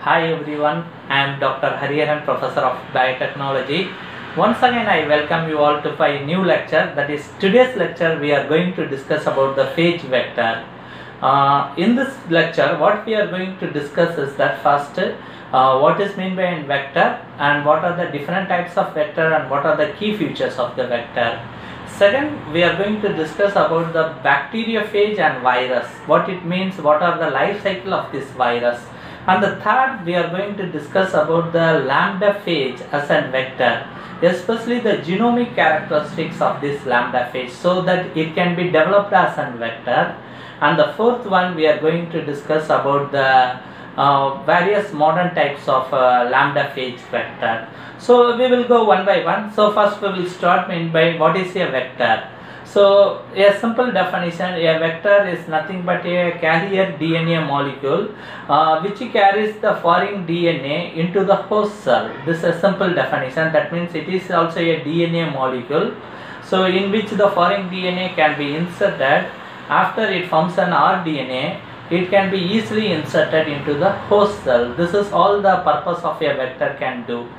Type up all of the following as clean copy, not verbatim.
Hi everyone, I am Dr. Hariharan, Professor of Biotechnology. Once again I welcome you all to my new lecture. That is today's lecture we are going to discuss about the phage vector. In this lecture what we are going to discuss is that first what is meant by a vector and what are the different types of vector and what are the key features of the vector. Second, we are going to discuss about the bacteriophage and virus, what it means, what are the life cycle of this virus. And the third, we are going to discuss about the lambda phage as a vector, especially the genomic characteristics of this lambda phage so that it can be developed as a vector. And the fourth one, we are going to discuss about the various modern types of lambda phage vector. So we will go one by one. So first we will start by what is a vector. So a simple definition, a vector is nothing but a carrier DNA molecule which carries the foreign DNA into the host cell. This is a simple definition. That means it is also a DNA molecule, so in which the foreign DNA can be inserted. After it forms an rDNA, it can be easily inserted into the host cell. This is all the purpose of a vector can do.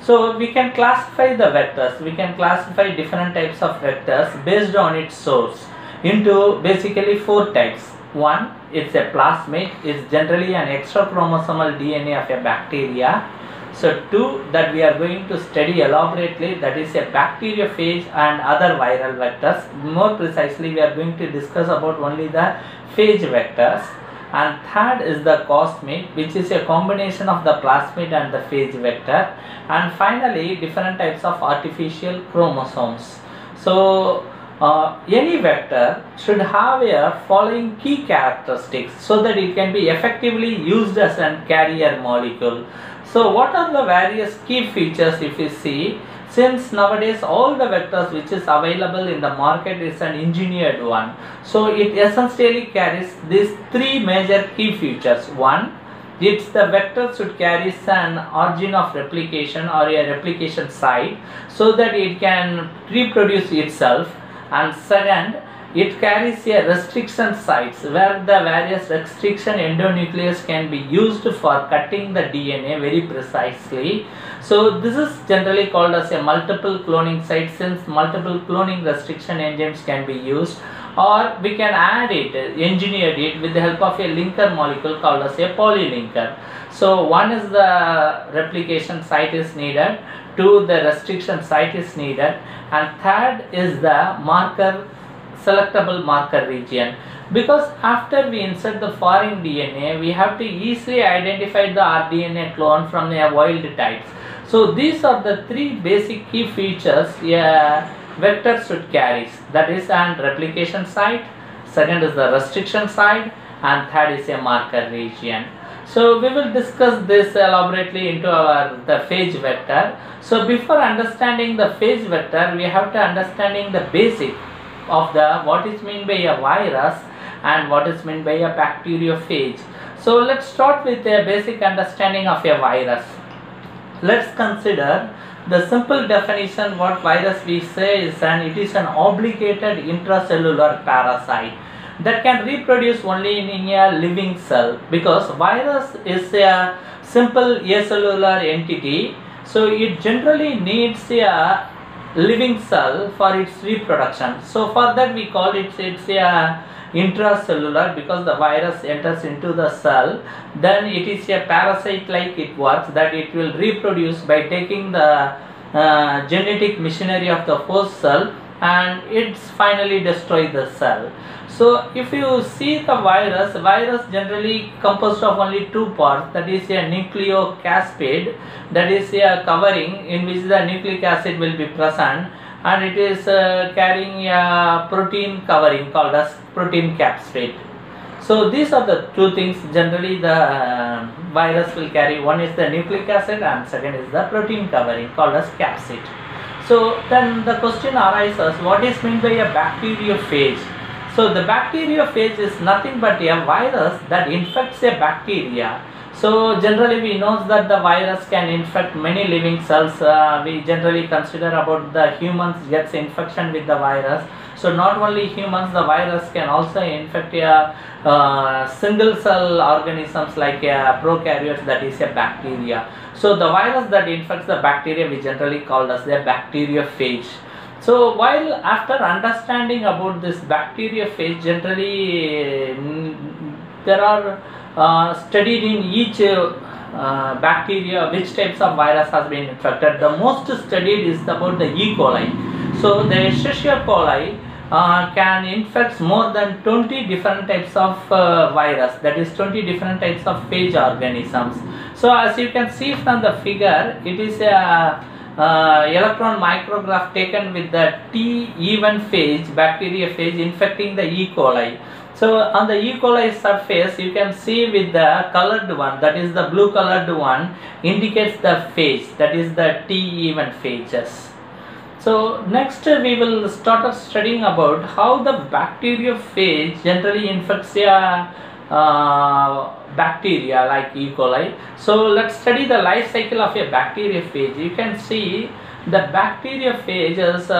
So we can classify the vectors, we can classify different types of vectors based on its source into basically four types. One, it's a plasmid, it's generally an extra chromosomal DNA of a bacteria. So two, that we are going to study elaborately, that is a bacteriophage and other viral vectors. More precisely, we are going to discuss about only the phage vectors. And third is the cosmid, which is a combination of the plasmid and the phage vector. And finally, different types of artificial chromosomes. So any vector should have a following key characteristics so that it can be effectively used as a carrier molecule. So what are the various key features if you see? Since nowadays all the vectors which is available in the market is an engineered one, so it essentially carries these three major key features. One, it's the vector should carry an origin of replication or a replication site so that it can reproduce itself. And second, it carries a restriction sites where the various restriction endonuclease can be used for cutting the DNA very precisely. So this is generally called as a multiple cloning site, since multiple cloning restriction enzymes can be used, or we can add it, engineer it with the help of a linker molecule called as a polylinker. So one is the replication site is needed, two, the restriction site is needed, and third is the marker, selectable marker region, because after we insert the foreign DNA we have to easily identify the rDNA clone from the wild types. So these are the three basic key features a vector should carry, that is an replication site, second is the restriction site, and third is a marker region. So we will discuss this elaborately into the phage vector. So before understanding the phage vector we have to understanding the basic of the what is meant by a virus and what is meant by a bacteriophage. So let's start with a basic understanding of a virus. Let's consider the simple definition. What virus we say is it is an obligated intracellular parasite that can reproduce only in a living cell, because virus is a simple acellular entity, so it generally needs a living cell for its reproduction. So for that we call it's a intracellular, because the virus enters into the cell, then it is a parasite like it works, that it will reproduce by taking the genetic machinery of the host cell and it's finally destroy the cell. So if you see the virus generally composed of only two parts, that is a nucleocapsid, that is a covering in which the nucleic acid will be present, and it is carrying a protein covering called as protein capsid. So these are the two things generally the virus will carry. One is the nucleic acid and second is the protein covering called as capsid. So then the question arises, what is meant by a bacteriophage? So the bacteriophage is nothing but a virus that infects a bacteria. So generally we know that the virus can infect many living cells. We generally consider about the humans gets infection with the virus. So not only humans, the virus can also infect a single cell organisms like a prokaryotes, that is a bacteria. So the virus that infects the bacteria we generally call as the bacteriophage. So while after understanding about this bacteriophage, generally there are studied in each bacteria which types of virus has been infected. The most studied is about the E. coli. So the Escherichia coli can infect more than 20 different types of virus, that is 20 different types of phage organisms. So as you can see from the figure, it is a electron micrograph taken with the T-even phage, bacteriophage infecting the E. coli. So on the E. coli surface, you can see with the colored one, that is the blue colored one, indicates the phage, that is the T-even phages. So next we will start studying about how the bacteriophage generally infects a bacteria like E. coli. So let's study the life cycle of a bacteriophage. You can see the bacteriophages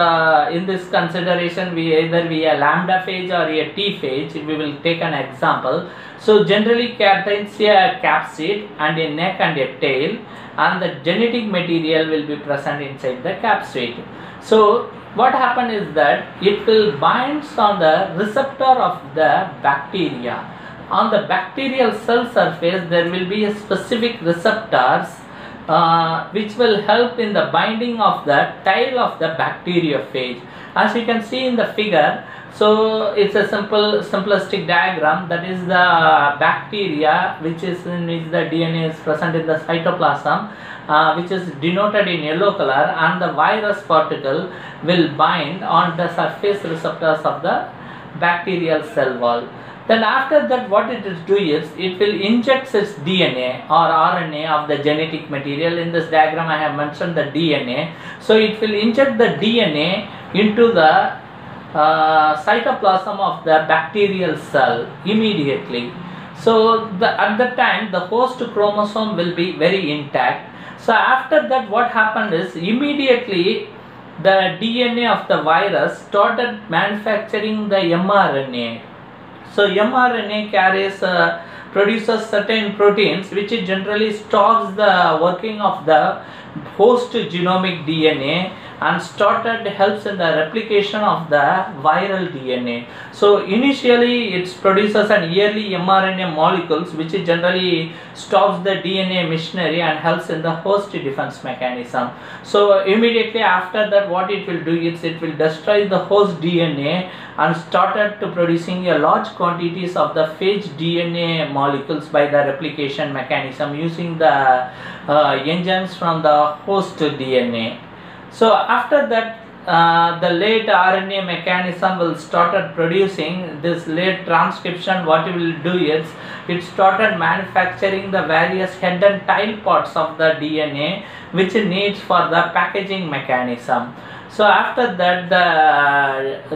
in this consideration, we either a lambda phage or a T phage. We will take an example. So generally contains a capsid and a neck and a tail, and the genetic material will be present inside the capsid. So what happens is that it will bind on the receptor of the bacteria. On the bacterial cell surface, there will be a specific receptors which will help in the binding of the tail of the bacteriophage. As you can see in the figure, so it's a simplistic diagram. That is the bacteria which is in which the DNA is present in the cytoplasm, which is denoted in yellow color, and the virus particle will bind on the surface receptors of the bacterial cell wall. Then after that, what it is doing is it will inject its DNA or RNA of the genetic material. In this diagram I have mentioned the DNA. So it will inject the DNA into the cytoplasm of the bacterial cell immediately. So at the time the host chromosome will be very intact. So after that, what happened is immediately the DNA of the virus started manufacturing the mRNA. So mRNA produces certain proteins which generally stops the working of the host genomic DNA and helps in the replication of the viral DNA. So initially it produces an yearly mRNA molecules which generally stops the DNA machinery and helps in the host defense mechanism. So immediately after that, what it will do is it will destroy the host DNA and started to producing a large quantities of the phage DNA molecules by the replication mechanism using the enzymes from the host DNA. So after that, the late RNA mechanism will started producing this late transcription. What it will do is it started manufacturing the various head and tail parts of the DNA which it needs for the packaging mechanism. So after that, the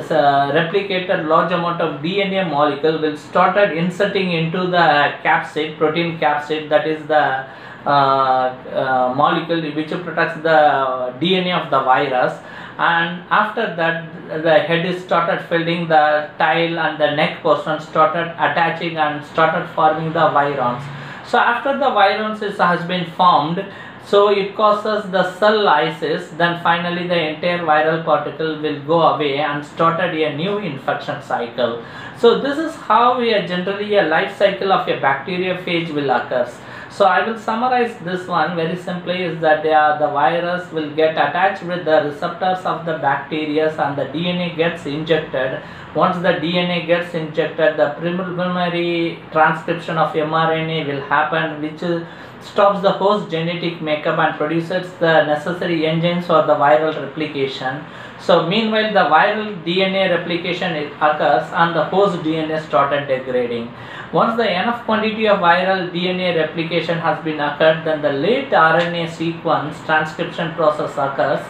replicated large amount of DNA molecule will started inserting into the capsid, protein capsid, that is the molecule which protects the DNA of the virus. And after that, the head is started filling, the tail and the neck portion started attaching and started forming the virons. So after the virons has been formed, so it causes the cell lysis. Then finally the entire viral particle will go away and started a new infection cycle. So this is how generally a life cycle of a bacteriophage will occur. So I will summarize this one very simply is that the virus will get attached with the receptors of the bacteria and the DNA gets injected. Once the DNA gets injected, the preliminary transcription of mRNA will happen, which stops the host genetic makeup and produces the necessary enzymes for the viral replication. So meanwhile, the viral DNA replication occurs and the host DNA started degrading. Once the enough quantity of viral DNA replication has been occurred, then the late RNA sequence transcription process occurs,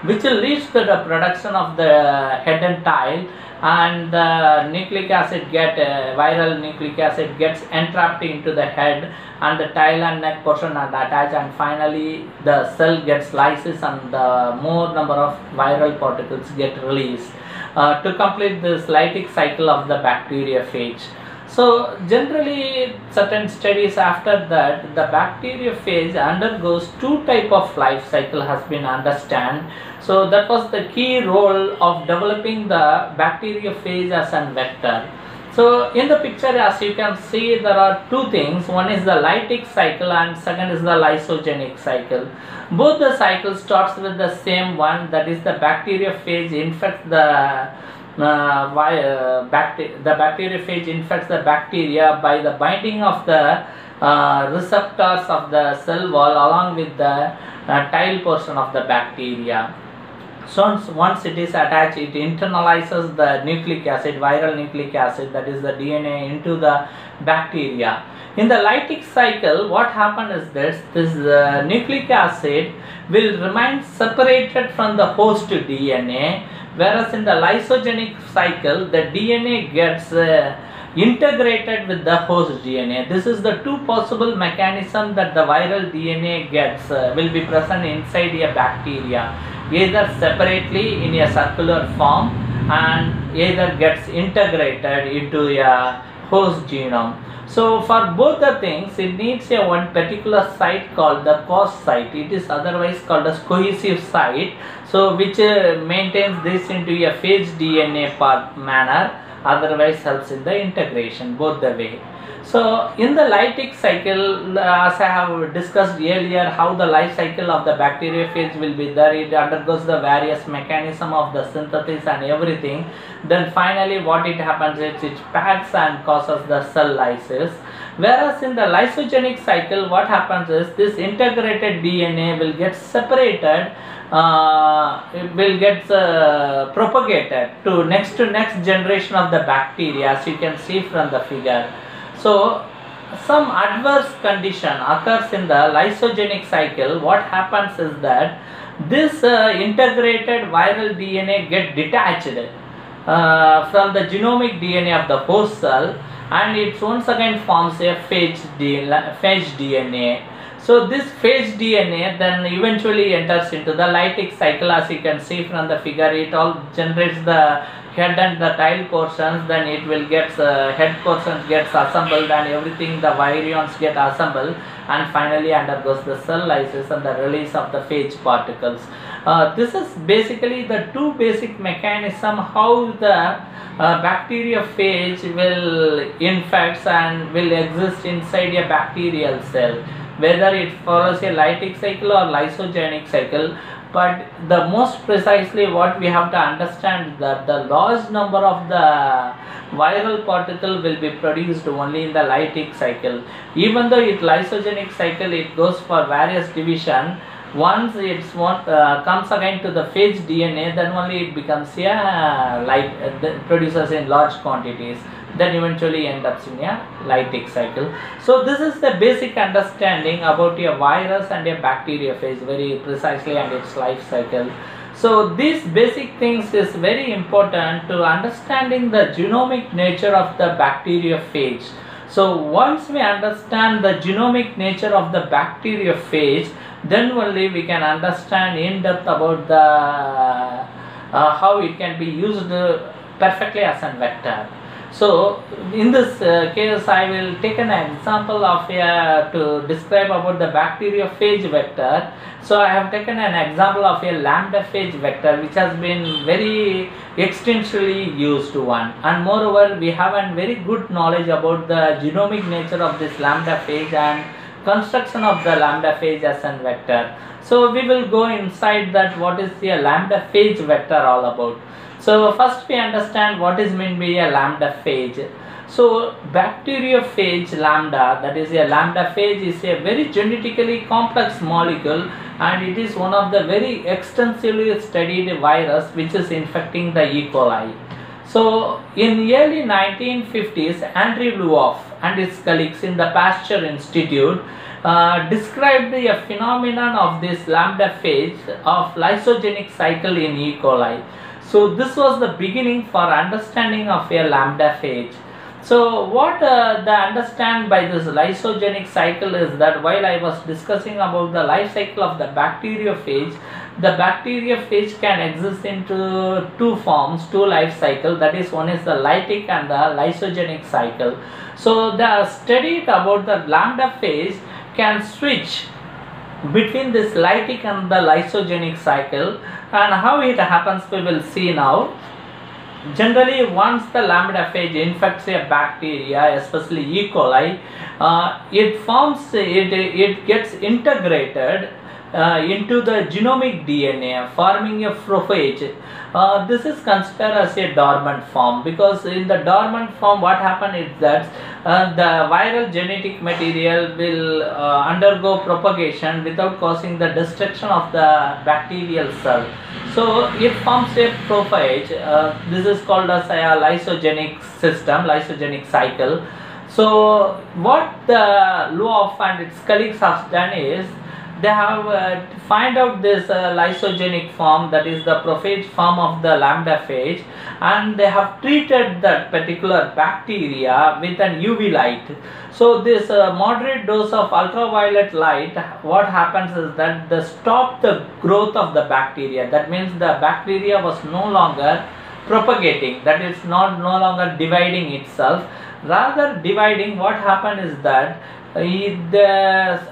which leads to the production of the head and tail, and the nucleic acid viral nucleic acid gets entrapped into the head, and the tail and neck portion are attached, and finally the cell gets lysis and the more number of viral particles get released. to complete this lytic cycle of the bacteriophage. So generally certain studies after that, the bacteriophage undergoes two type of life cycle has been understand. So that was the key role of developing the bacteriophage as a vector. So in the picture, as you can see, there are two things. One is the lytic cycle and second is the lysogenic cycle. Both the cycles starts with the same one, that is the bacteriophage infects the bacteriophage infects the bacteria by the binding of the receptors of the cell wall along with the tail portion of the bacteria. So once it is attached, it internalizes the nucleic acid, viral nucleic acid, that is the DNA, into the bacteria. In the lytic cycle, what happens is this nucleic acid will remain separated from the host DNA, whereas in the lysogenic cycle, the DNA gets integrated with the host DNA. This is the two possible mechanisms that the viral DNA gets will be present inside a bacteria, either separately in a circular form and either gets integrated into a host genome. So for both the things, it needs a one particular site called the COS site. It is otherwise called as cohesive site, so which maintains this into a phage DNA part manner, otherwise helps in the integration both the way. So in the lytic cycle, as I have discussed earlier, how the life cycle of the bacteriophage will be there, it undergoes the various mechanism of the synthesis and everything. Then finally what it happens is it packs and causes the cell lysis. Whereas in the lysogenic cycle, what happens is this integrated DNA will get separated, it will get propagated to next generation of the bacteria, as you can see from the figure. So some adverse condition occurs in the lysogenic cycle. What happens is that this integrated viral DNA get detached from the genomic DNA of the host cell, and it once again forms a phage DNA. So this phage DNA then eventually enters into the lytic cycle. As you can see from the figure, it all generates the head and the tail portions, then it will get head portions gets assembled and everything, the virions get assembled, and finally undergoes the cell lysis and the release of the phage particles. This is basically the two basic mechanism how the bacteriophage will infect and will exist inside a bacterial cell, whether it follows a lytic cycle or lysogenic cycle. But the most precisely what we have to understand is that the large number of the viral particle will be produced only in the lytic cycle. Even though it lysogenic cycle, it goes for various division. Once it comes again to the phage DNA, then only it becomes a produces in large quantities, then eventually end up in a lytic cycle. So this is the basic understanding about a virus and a bacteriophage very precisely and its life cycle. So these basic things is very important to understanding the genomic nature of the bacteriophage. So once we understand the genomic nature of the bacteriophage, then only we can understand in depth about the how it can be used perfectly as a vector. So in this case, I will take an example of to describe about the bacteriophage vector. So I have taken an example of a lambda phage vector, which has been very extensively used one, and moreover we have a very good knowledge about the genomic nature of this lambda phage and construction of the lambda phage as a vector. So we will go inside that what is the lambda phage vector all about. So first we understand what is meant by a lambda phage. So bacteriophage lambda, that is a lambda phage, is a very genetically complex molecule, and it is one of the very extensively studied virus which is infecting the E. coli. So in early 1950s, Andrew Luoff and his colleagues in the Pasteur Institute described a phenomenon of this lambda phage of lysogenic cycle in E. coli. So this was the beginning for understanding of a lambda phage. So what the understand by this lysogenic cycle is that while I was discussing about the life cycle of the bacteriophage, the bacteriophage can exist into two forms, two life cycle. That is, one is the lytic and the lysogenic cycle. So the study about the lambda phage can switch between this lytic and the lysogenic cycle, and how it happens we will see now. Generally, once the lambda phage infects a bacteria, especially E. coli, it gets integrated into the genomic DNA, forming a prophage. This is considered as a dormant form, because in the dormant form what happens is that the viral genetic material will undergo propagation without causing the destruction of the bacterial cell. So it forms a prophage. This is called as a lysogenic system, lysogenic cycle. So what the Luof and its colleagues have done is, they have find out this lysogenic form, that is the prophage form of the lambda phage, and they have treated that particular bacteria with an UV light. So this moderate dose of ultraviolet light, what happens is that they stop the growth of the bacteria. That means the bacteria was no longer propagating, that is no longer dividing itself. Rather dividing, what happened is that it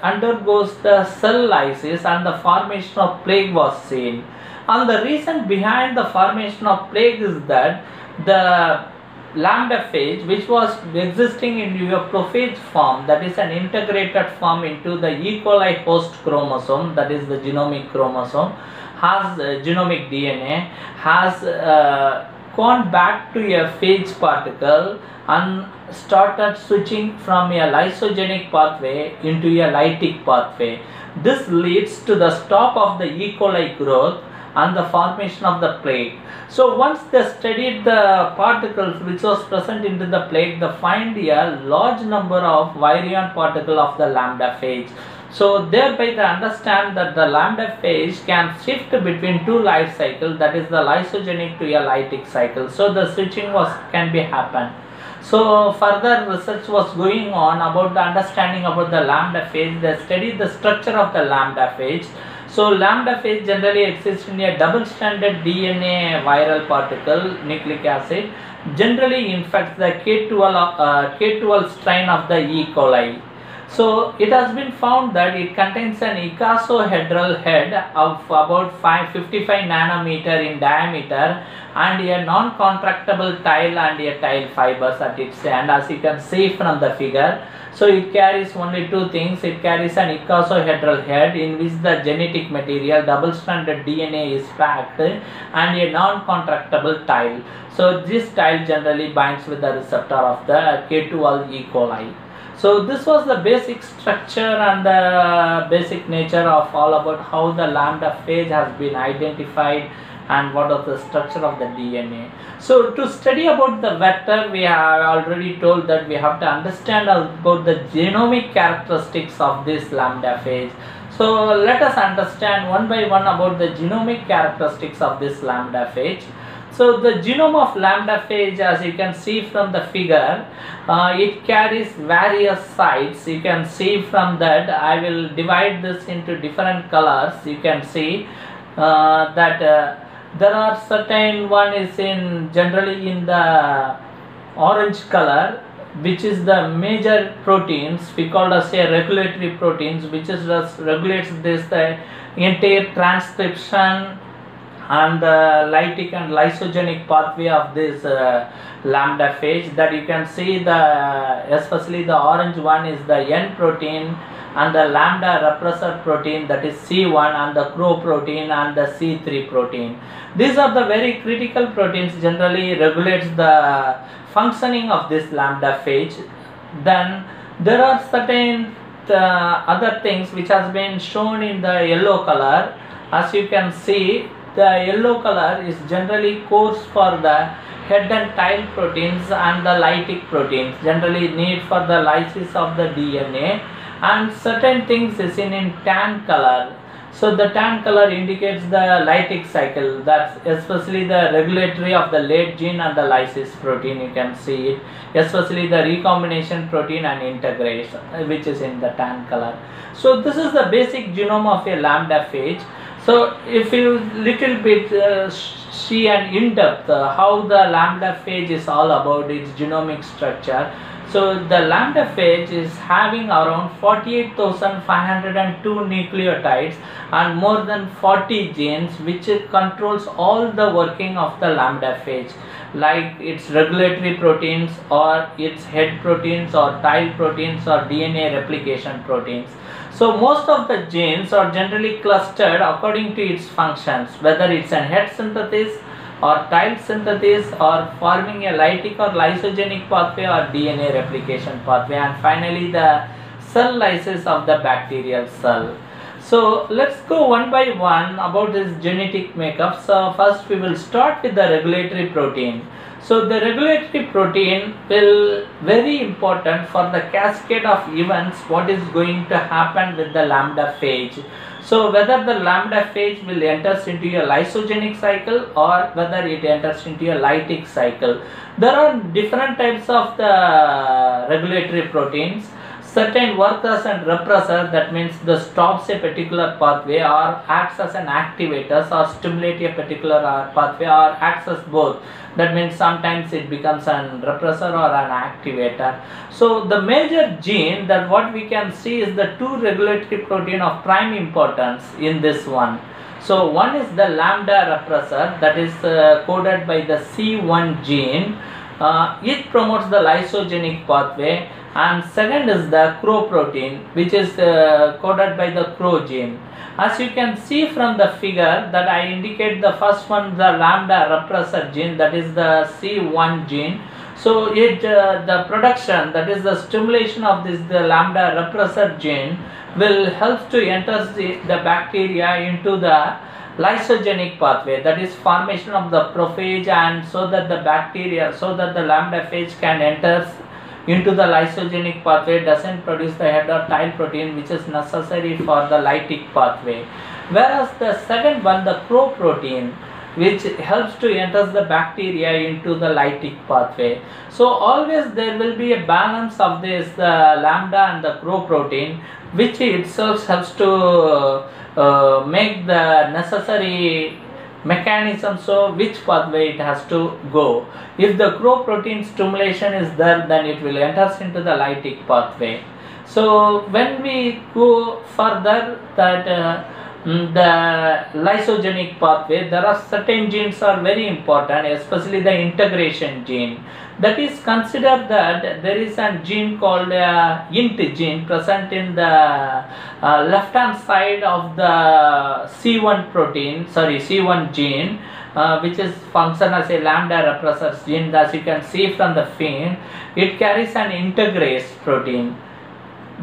undergoes the cell lysis and the formation of plaque was seen. And the reason behind the formation of plaque is that the lambda phage, which was existing in your prophage form, that is an integrated form into the E. coli host chromosome, that is the genomic chromosome, has genomic DNA, has gone back to a phage particle and started switching from a lysogenic pathway into a lytic pathway. This leads to the stop of the E. coli growth and the formation of the plaque. So once they studied the particles which was present into the plaque, they find a large number of virion particle of the lambda phage. So thereby they understand that the lambda phage can shift between two life cycles, that is the lysogenic to a lytic cycle. So the switching can be happen. So further research was going on about the understanding about the lambda phage. They studied the structure of the lambda phage. So lambda phage generally exists in a double-stranded DNA viral particle, nucleic acid, generally infects the K12 strain of the E. coli. So it has been found that it contains an icosahedral head of about 55 nanometer in diameter and a non-contractable tile and a tile fibers at its end, as you can see from the figure. So it carries only two things. It carries an icosahedral head in which the genetic material, double-stranded DNA is packed, and a non-contractable tile. So this tile generally binds with the receptor of the K12 E. coli. So this was the basic structure and the basic nature of all about how the lambda phage has been identified and what is the structure of the DNA. So to study about the vector, we have already told that we have to understand about the genomic characteristics of this lambda phage. So let us understand one by one about the genomic characteristics of this lambda phage. So the genome of lambda phage, as you can see from the figure, it carries various sites. You can see from that. I will divide this into different colors. You can see that there are certain one is in generally in the orange color, which is the major proteins we call as a regulatory proteins, which is just regulates this the entire transcription and the lytic and lysogenic pathway of this lambda phage. That you can see the especially the orange one is the N protein and the lambda repressor protein, that is C1, and the CRO protein and the C3 protein. These are the very critical proteins, generally regulates the functioning of this lambda phage. Then there are certain other things which has been shown in the yellow color. As you can see, the yellow color is generally codes for the head and tail proteins and the lytic proteins, generally need for the lysis of the DNA, and certain things is in tan color. So the tan color indicates the lytic cycle, that's especially the regulatory of the late gene and the lysis protein. You can see it, especially the recombination protein and integration, which is in the tan color. So this is the basic genome of a lambda phage. So if you little bit see and in depth how the lambda phage is all about, its genomic structure. So the lambda phage is having around 48,502 nucleotides and more than 40 genes, which controls all the working of the lambda phage, like its regulatory proteins or its head proteins or tail proteins or DNA replication proteins. So most of the genes are generally clustered according to its functions, whether it's an head synthesis or tail synthesis or forming a lytic or lysogenic pathway or DNA replication pathway, and finally the cell lysis of the bacterial cell. So let's go one by one about this genetic makeup. So first we will start with the regulatory protein. So the regulatory protein will very important for the cascade of events what is going to happen with the lambda phage. So whether the lambda phage will enters into a lysogenic cycle or whether it enters into a lytic cycle. There are different types of the regulatory proteins. Certain work as a repressor, that means the stops a particular pathway or acts as an activator or stimulate a particular pathway or acts as both. That means sometimes it becomes an repressor or an activator. So the major gene that what we can see is the two regulatory protein of prime importance in this one. So one is the lambda repressor, that is coded by the C1 gene. It promotes the lysogenic pathway, and second is the CRO protein, which is coded by the CRO gene. As you can see from the figure that I indicate, the first one, the lambda repressor gene, that is the C1 gene. So it the production, that is the stimulation of this the lambda repressor gene will help to enter the bacteria into the lysogenic pathway, that is formation of the prophage, and so that the bacteria, so that the lambda phage can enter into the lysogenic pathway, doesn't produce the head or tail protein which is necessary for the lytic pathway. Whereas the second one, the CRO protein, which helps to enter the bacteria into the lytic pathway. So always there will be a balance of this lambda and the CRO protein, which itself helps to make the necessary mechanism, so which pathway it has to go. If the CRO protein stimulation is there, then it will enter into the lytic pathway. So when we go further, that the lysogenic pathway, there are certain genes are very important, especially the integration gene. That is, consider that there is a gene called INT gene present in the left hand side of the C1 protein, C1 gene, which is function as a lambda repressor gene. As you can see from the fin, it carries an integrase protein.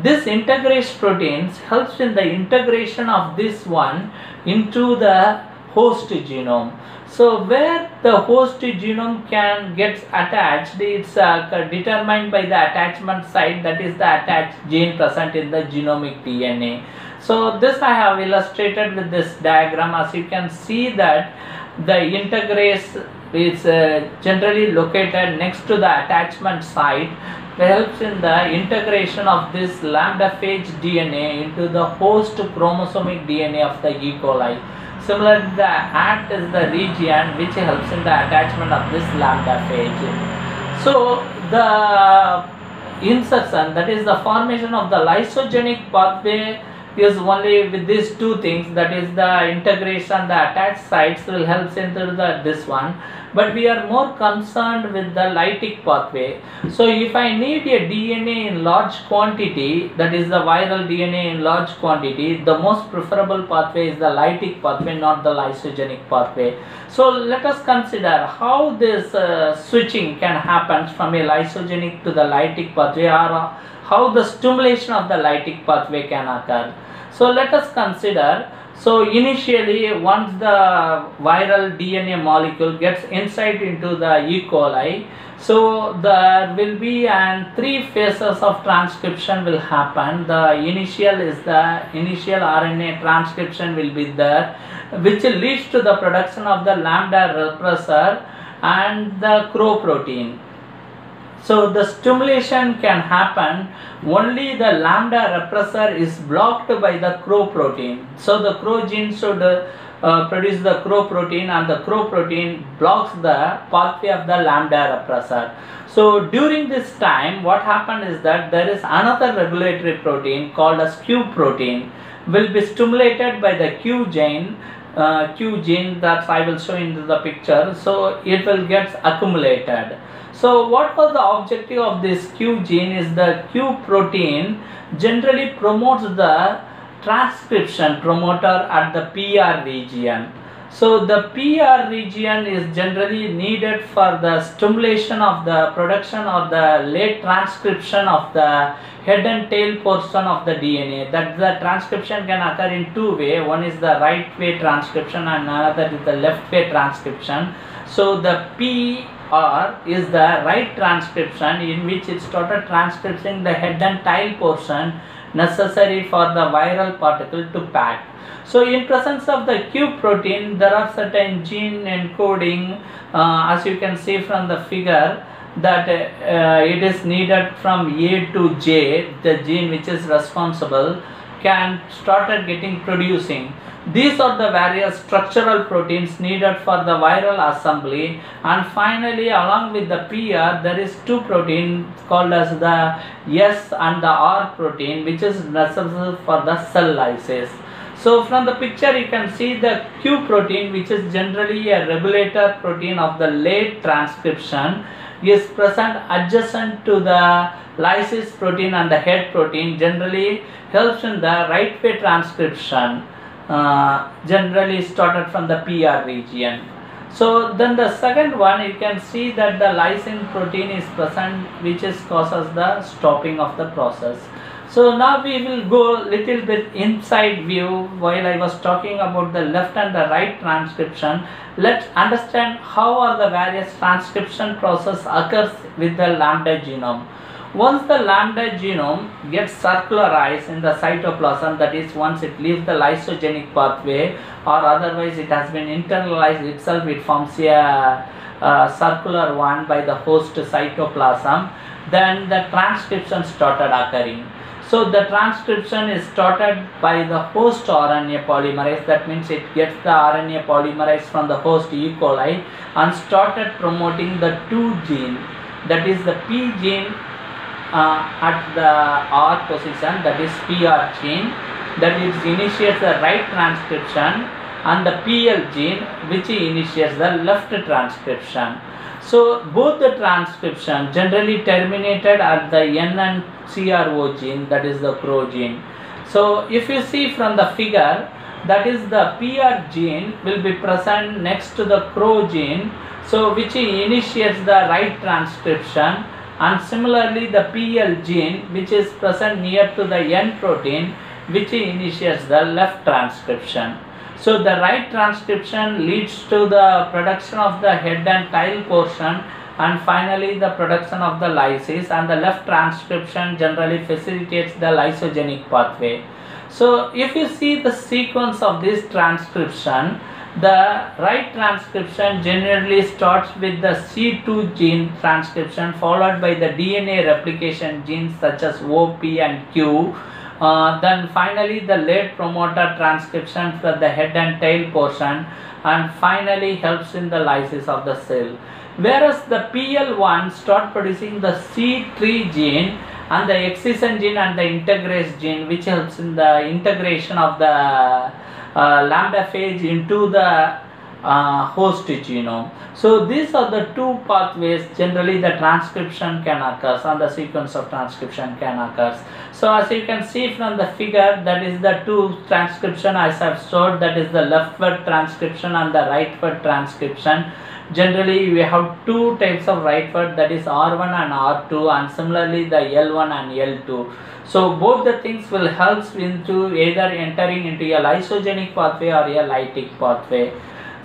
This integrase proteins helps in the integration of this one into the host genome. So where the host genome can get attached, it's determined by the attachment site, that is the attached gene present in the genomic DNA. So this I have illustrated with this diagram. As you can see that the integrase is generally located next to the attachment site, helps in the integration of this lambda phage DNA into the host chromosomic DNA of the E. coli. Similarly, the ACT is the region which helps in the attachment of this lambda phage. So the insertion, that is the formation of the lysogenic pathway, is only with these two things, that is the integration, the attached sites will help into this one. But we are more concerned with the lytic pathway. So if I need a DNA in large quantity, that is the viral DNA in large quantity, the most preferable pathway is the lytic pathway, not the lysogenic pathway. So let us consider how this switching can happen from a lysogenic to the lytic pathway, or how the stimulation of the lytic pathway can occur. So let us consider. So initially, once the viral DNA molecule gets inside into the E. coli, so there will be three phases of transcription will happen. The initial is the initial RNA transcription will be there, which leads to the production of the lambda repressor and the CRO protein. So the stimulation can happen only the lambda repressor is blocked by the CRO protein. So the CRO gene should produce the CRO protein, and the CRO protein blocks the pathway of the lambda repressor. So during this time, what happened is that there is another regulatory protein called as Q protein will be stimulated by the Q gene that I will show in the picture. So it will get accumulated. So what was the objective of this Q gene is the Q protein generally promotes the transcription promoter at the PR region. So the PR region is generally needed for the stimulation of the production or the late transcription of the head and tail portion of the DNA. That the transcription can occur in two ways. One is the right way transcription and another is the left way transcription. So the PR is the right transcription, in which it started transcribing the head and tail portion necessary for the viral particle to pack. So in presence of the Q protein, there are certain gene encoding, as you can see from the figure, that it is needed from A to J. The gene which is responsible can started getting producing. These are the various structural proteins needed for the viral assembly, and finally along with the PR there is two proteins called as the S and the R protein, which is necessary for the cell lysis. So from the picture you can see the Q protein, which is generally a regulator protein of the late transcription, is present adjacent to the lysis protein, and the head protein generally helps in the right way transcription, generally started from the PR region. So then the second one, you can see that the lysine protein is present, which is causes the stopping of the process. So now we will go little bit inside view. While I was talking about the left and the right transcription, let's understand how are the various transcription process occurs with the lambda genome. Once the lambda genome gets circularized in the cytoplasm, that is once it leaves the lysogenic pathway or otherwise it has been internalized itself, it forms a circular one by the host cytoplasm, then the transcription started occurring. So the transcription is started by the host RNA polymerase. That means it gets the RNA polymerase from the host E. coli and started promoting the two gene, that is the P gene at the R position, that is PR gene, that it initiates the right transcription, and the PL gene which initiates the left transcription. So both the transcription generally terminated at the N and CRO gene, that is the CRO gene. So if you see from the figure, that is the PR gene will be present next to the CRO gene, so which initiates the right transcription, and similarly the PL gene which is present near to the N protein which initiates the left transcription. So the right transcription leads to the production of the head and tail portion, and finally the production of the lysis, and the left transcription generally facilitates the lysogenic pathway. So if you see the sequence of this transcription, the right transcription generally starts with the C2 gene transcription, followed by the DNA replication genes such as O, P and Q. Then finally the late promoter transcription for the head and tail portion, and finally helps in the lysis of the cell. Whereas the PL1 start producing the C3 gene and the excision gene and the integrase gene, which helps in the integration of the lambda phage into the host genome. So these are the two pathways generally the transcription can occur, and the sequence of transcription can occur. So as you can see from the figure, that is the two transcription as I have showed, that is the leftward transcription and the rightward transcription. Generally we have two types of rightward, that is R1 and R2, and similarly the L1 and L2. So both the things will help into either entering into a lysogenic pathway or a lytic pathway.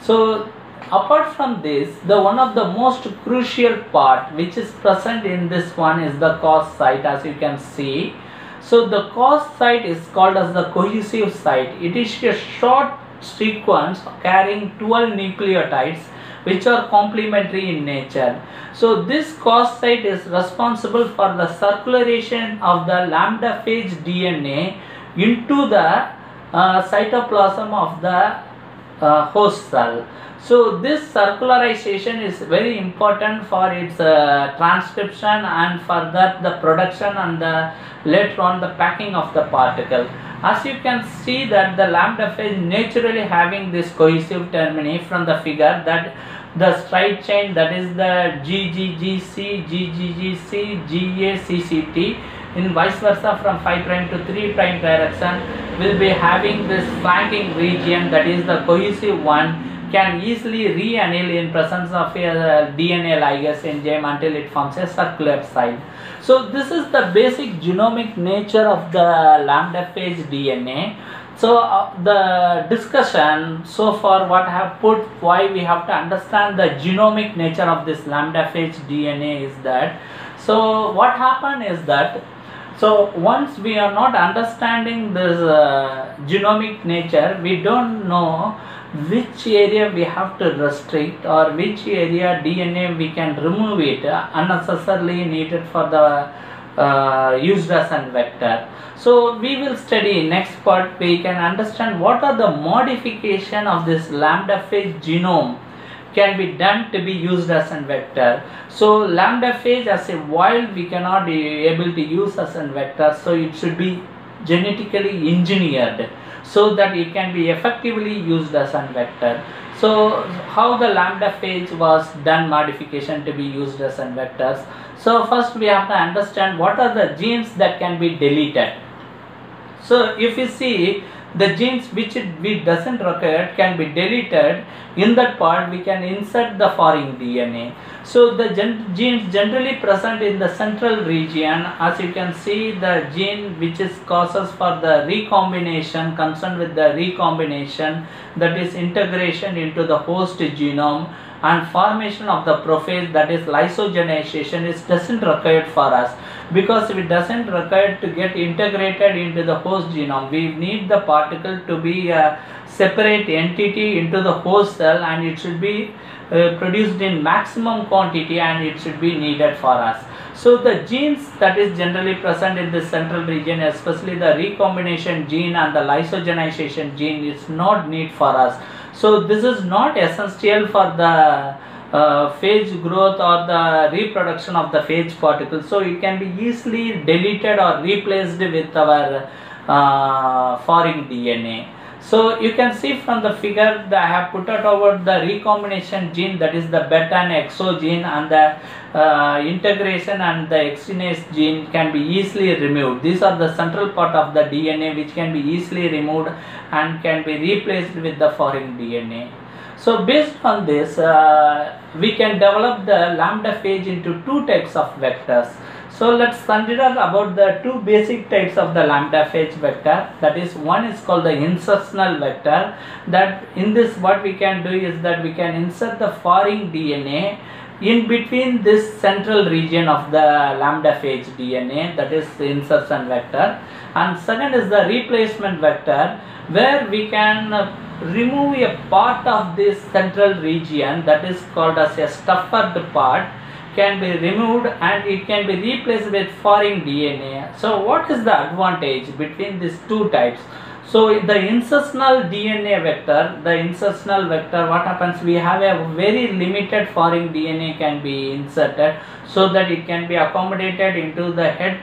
So apart from this, the one of the most crucial part which is present in this one is the cause site, as you can see. So the cause site is called as the cohesive site. It is a short sequence carrying 12 nucleotides which are complementary in nature. So this cos site is responsible for the circulation of the lambda phage DNA into the cytoplasm of the host cell. So this circularization is very important for its transcription and for that the production and the later on the packing of the particle. As you can see that the lambda phage naturally having this cohesive termini from the figure, that the straight chain, that is the GGGC, GGGC, GACCT, in vice versa from 5' to 3' direction will be having this flanking region, that is the cohesive one, can easily re-anneal in presence of a DNA ligase enzyme until it forms a circular site. So this is the basic genomic nature of the lambda phage DNA. So the discussion so far, what I have put, why we have to understand the genomic nature of this lambda phage DNA is that, so what happened is that, so once we are not understanding this genomic nature, we don't know which area we have to restrict or which area DNA we can remove it unnecessarily needed for the used as an vector. So we will study next part, we can understand what are the modification of this lambda phage genome can be done to be used as a vector. So lambda phage as a wild we cannot be able to use as a vector, so it should be genetically engineered so that it can be effectively used as a vector. So how the lambda phage was done modification to be used as an vectors. So first we have to understand what are the genes that can be deleted. So if you see the genes which we doesn't require can be deleted, in that part we can insert the foreign DNA. So the genes generally present in the central region, as you can see the gene which is causes for the recombination, concerned with the recombination, that is integration into the host genome, and formation of the prophase, that is lysogenization, is doesn't required for us, because if it doesn't require to get integrated into the host genome, we need the particle to be a separate entity into the host cell, and it should be produced in maximum quantity, and it should be needed for us. So the genes that is generally present in the central region, especially the recombination gene and the lysogenization gene, is not need for us. So this is not essential for the phage growth or the reproduction of the phage particles. So it can be easily deleted or replaced with our foreign DNA. So you can see from the figure that I have put out over the recombination gene, that is the beta and exo gene, and the integration and the exinase gene can be easily removed. These are the central part of the DNA which can be easily removed and can be replaced with the foreign DNA. So based on this, we can develop the lambda phage into two types of vectors. So let's consider about the two basic types of the lambda phage vector. That is, one is called the insertional vector. That in this what we can do is that we can insert the foreign DNA in between this central region of the lambda phage DNA, that is the insertion vector. And second is the replacement vector, where we can remove a part of this central region, that is called as a stuffered part, can be removed and it can be replaced with foreign DNA. So what is the advantage between these two types? So the insertional DNA vector, what happens, we have a very limited foreign DNA can be inserted so that it can be accommodated into the head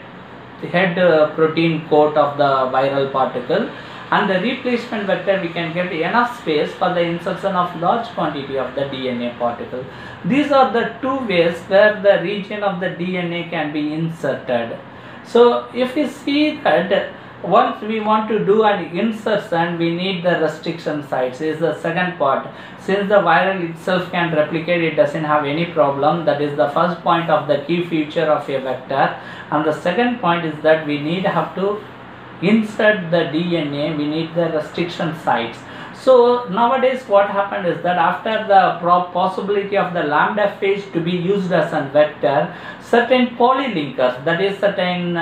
protein coat of the viral particle. And the replacement vector, we can get enough space for the insertion of large quantity of the DNA particle. These are the two ways where the region of the DNA can be inserted. So if you see that once we want to do an insertion, we need the restriction sites, is the second part. Since the viral itself can replicate, it doesn't have any problem. That is the first point of the key feature of a vector. And the second point is that we have to insert the DNA, we need the restriction sites. So nowadays what happened is that after the possibility of the lambda phage to be used as a vector, certain polylinkers, that is certain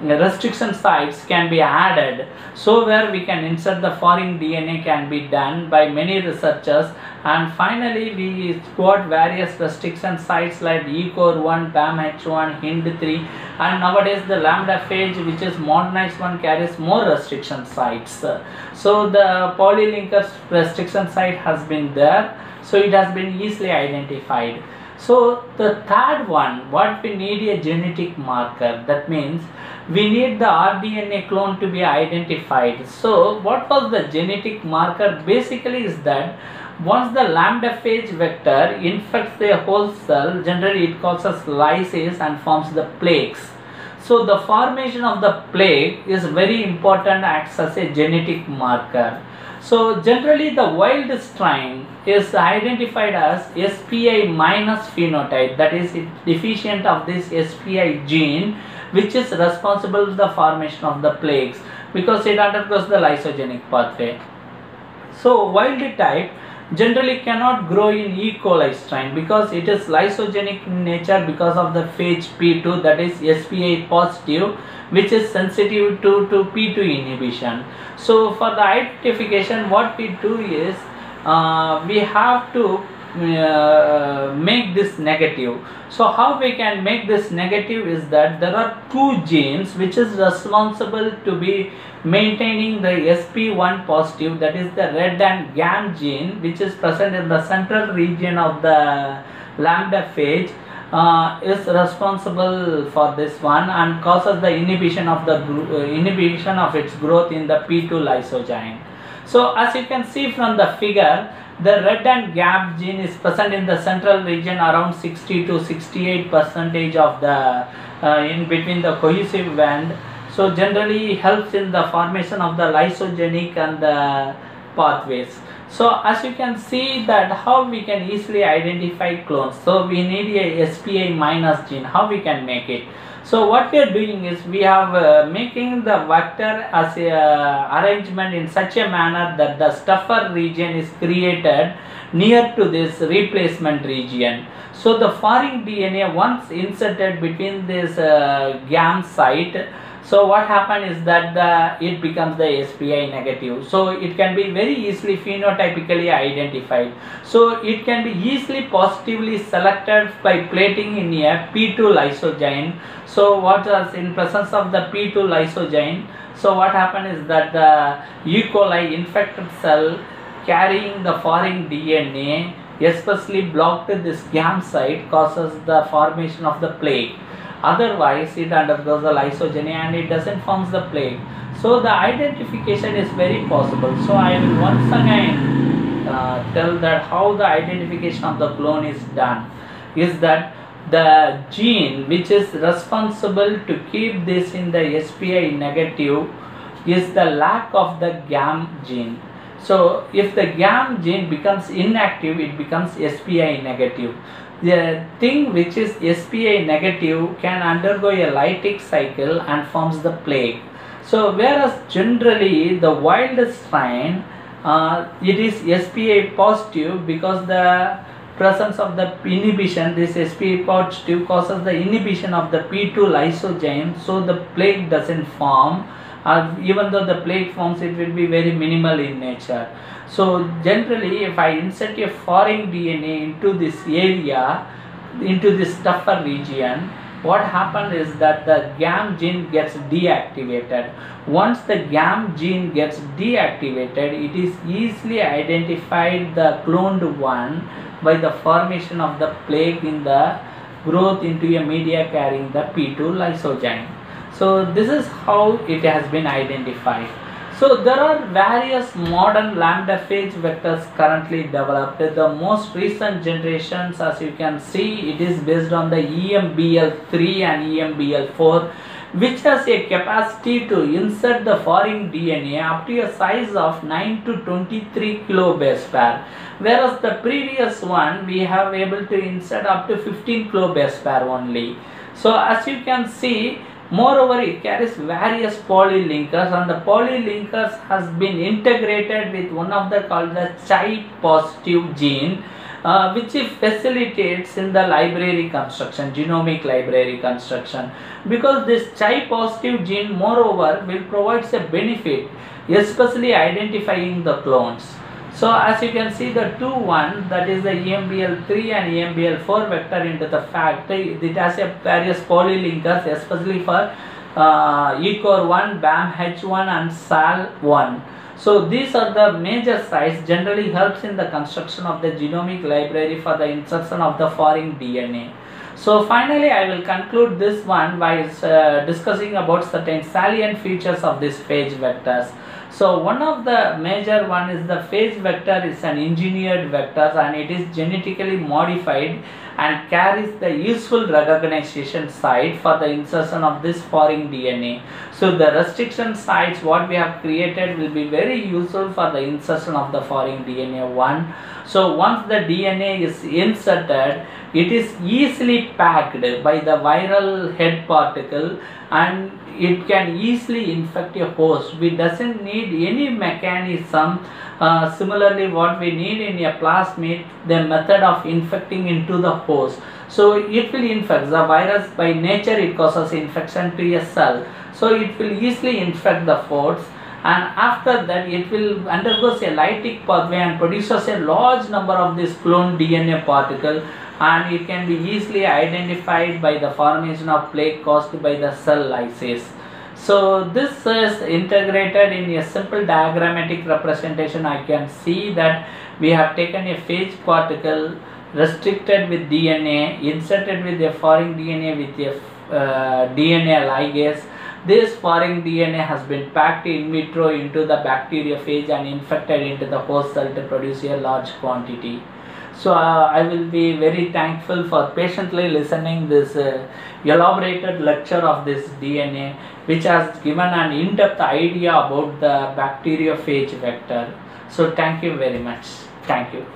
restriction sites can be added, so where we can insert the foreign DNA can be done by many researchers. And finally we got various restriction sites like ECOR1, BAMH1, HIND3, and nowadays the lambda phage, which is modernized one, carries more restriction sites. So the polylinkers restriction site has been there, so it has been easily identified. So the third one, what we need a genetic marker. That means we need the rDNA clone to be identified. So what was the genetic marker? Basically is that once the lambda phage vector infects the whole cell, generally it causes lysis and forms the plaques. So the formation of the plaque is very important, acts as a genetic marker. So generally the wild strain is identified as SPI minus phenotype, that is deficient of this SPI gene, which is responsible for the formation of the plaques because it undergoes the lysogenic pathway. So wild type generally cannot grow in E. coli strain because it is lysogenic in nature because of the phage P2, that is SPI positive, which is sensitive to P2 inhibition. So for the identification, what we do is we have to make this negative. So how we can make this negative is that there are two genes which is responsible to be maintaining the SP1 positive, that is the red and GAM gene, which is present in the central region of the lambda phage, is responsible for this one and causes the inhibition of its growth in the P2 lysozyme. So as you can see from the figure, the red and GAP gene is present in the central region around 60 to 68% of the in between the cohesive band. So generally helps in the formation of the lysogenic and the pathways. So as you can see that how we can easily identify clones. So we need a SPI minus gene. How we can make it? So what we are doing is we have making the vector as a arrangement in such a manner that the stuffer region is created near to this replacement region. So the foreign DNA once inserted between this GAM site, so what happens is that it becomes the SPI negative. So it can be very easily phenotypically identified. So it can be easily positively selected by plating in a P2 lysozyme. So what is in presence of the P2 lysozyme? So what happens is that the E. coli infected cell carrying the foreign DNA, especially blocked this GAM site, causes the formation of the plaque. Otherwise it undergoes the lysogeny and it doesn't form the plaque. So the identification is very possible. So I will once again tell that how the identification of the clone is done is that the gene which is responsible to keep this in the SPI negative is the lack of the GAM gene. So if the GAM gene becomes inactive, it becomes SPI negative. The thing which is SPI negative can undergo a lytic cycle and forms the plaque. So whereas generally the wild strain it is SPI positive because the presence of the inhibition, this SPI positive causes the inhibition of the P2 lysozyme, so the plaque doesn't form. Even though the plaque forms, it will be very minimal in nature. So generally if I insert a foreign DNA into this area, into this stuffer region, what happens is that the GAM gene gets deactivated. Once the GAM gene gets deactivated, it is easily identified the cloned one by the formation of the plaque in the growth into a media carrying the P2 lysozyme. So this is how it has been identified. So there are various modern lambda phage vectors currently developed. The most recent generations, as you can see, it is based on the EMBL3 and EMBL4, which has a capacity to insert the foreign DNA up to a size of 9 to 23 kilobase pair, whereas the previous one we have able to insert up to 15 kilobase pair only. So as you can see, moreover, it carries various polylinkers, and the polylinkers has been integrated with one of the called the CHI positive gene, which facilitates in the library construction, genomic library construction, because this Chi positive gene moreover will provide a benefit, especially identifying the clones. So as you can see, the 2-1, that is the EMBL3 and EMBL4 vector into the fact it has a various polylinkers, especially for ECOR1, BAMH1 and SAL1. So these are the major sites, generally helps in the construction of the genomic library for the insertion of the foreign DNA. So finally I will conclude this one by discussing about certain salient features of these phage vectors. So one of the major one is the phage vector is an engineered vector, and it is genetically modified and carries the useful recognition site for the insertion of this foreign DNA. So the restriction sites what we have created will be very useful for the insertion of the foreign DNA one. So once the DNA is inserted, it is easily packed by the viral head particle and it can easily infect a host. We doesn't need any mechanism. Similarly, what we need in a plasmid, the method of infecting into the host. So it will infect the virus. By nature it causes infection to a cell, so it will easily infect the host, and after that it will undergoes a lytic pathway and produces a large number of this clone DNA particle, and it can be easily identified by the formation of plaque caused by the cell lysis. So this is integrated in a simple diagrammatic representation. I can see that we have taken a phage particle restricted with DNA, inserted with a foreign DNA with a DNA ligase. This foreign DNA has been packed in vitro into the bacteriophage and infected into the host cell to produce a large quantity. So I will be very thankful for patiently listening this elaborated lecture of this DNA, which has given an in-depth idea about the bacteriophage vector. So thank you very much. Thank you.